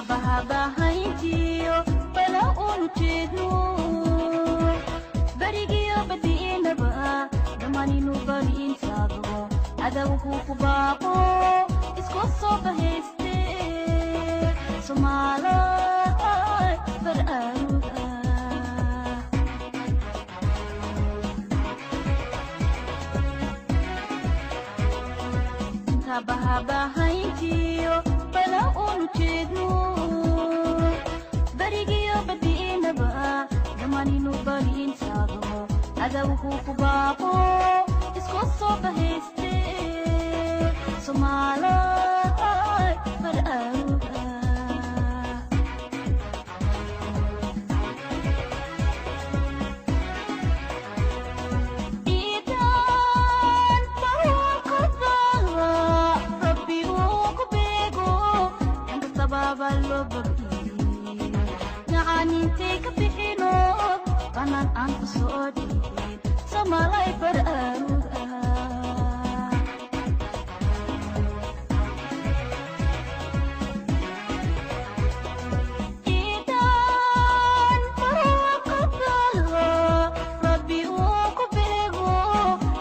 bahabahayntiyo bala unu jeedno barigiyo badiinaba damaninu bariin saadabo adawku ku baaqo isku soo bahayste Somalay bararuga bahabahayntiyo bala unu jeedno barigiyo badiinaba damaninu bariin saadabo adawku ku baaqo isku soo bahayste Somalay bararuga Ballo bagi Na'ani take a pihino Kanan ang kusodi Somalay bararuga Idan parakatala Rabbi uko bego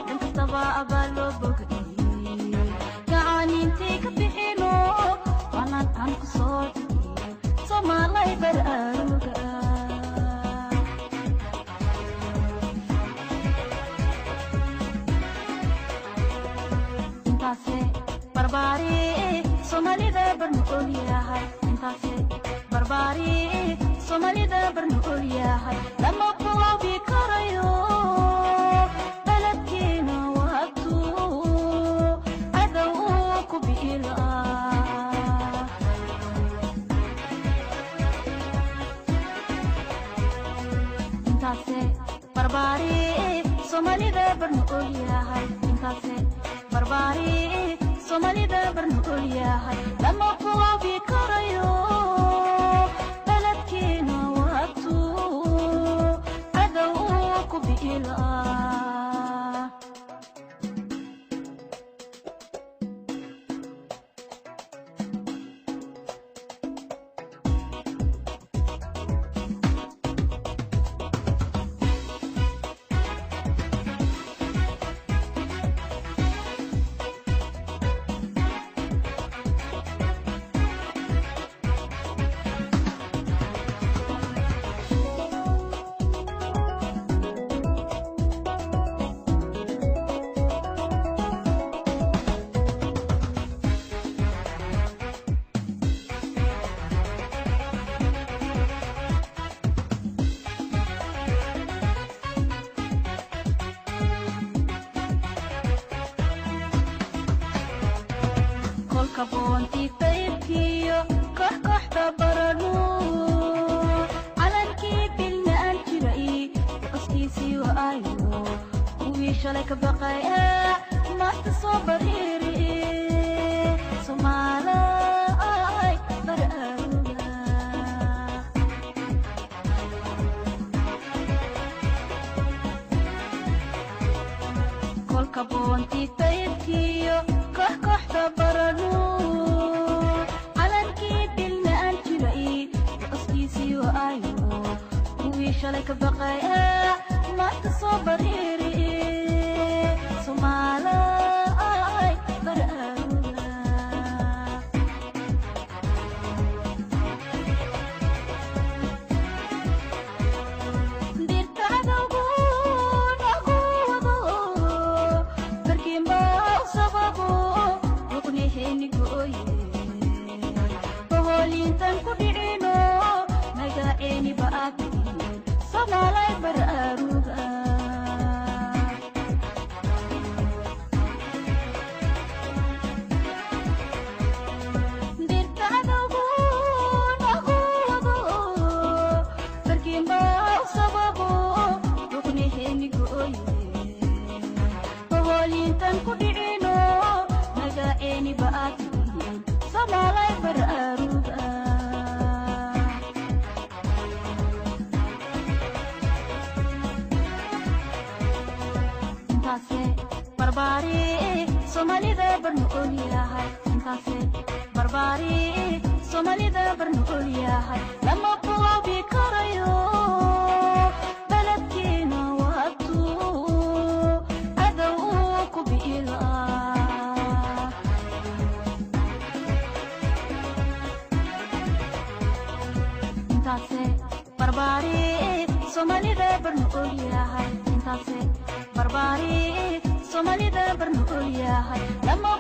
Yang kataba ballo bagi Na'ani take a pihino Kanan ang kusodi Somalay bararuga Intase barbari Somalida bernul yahay Intase barbari Somalida bernul yahay Lama pulau bikarayo Baladkina waktu Adaw ko bila Intase barbari Somalida bernul yahay Intase barbari Somalida bernul yahay Lama pulau bikarayo Baladkina waktu Adaw ko bila Kabonti taybkiyo kahkahta barano Calanki bilnaan jiray Qoskiisii waayo Kuwii shalay ka baqaya Maanta soo bariiri Somalay bararuga Kol kabonti taybkiyo kahkahta barano Shalay ka baqaya Maanta soo bariiri Somalay bararuga Dirta adawgu naguwado Barkimbao sababo Ruknihini gooye Paholintan ku dhicino Nagaini baati Somalay bararuga Dirta adawgu naguwado Barkimbao sababo Ruknihini gooye Paholintan ku dhicino Nagaini baati Somalay bararuga barbari Somalida bernul yahay Intase barbari somalida barnuul yahay lama boobi karayo baladkiina waatuu adow ku biila intaase barbari somalida barnuul yahay intaase barbari somalida barnuul yahay lama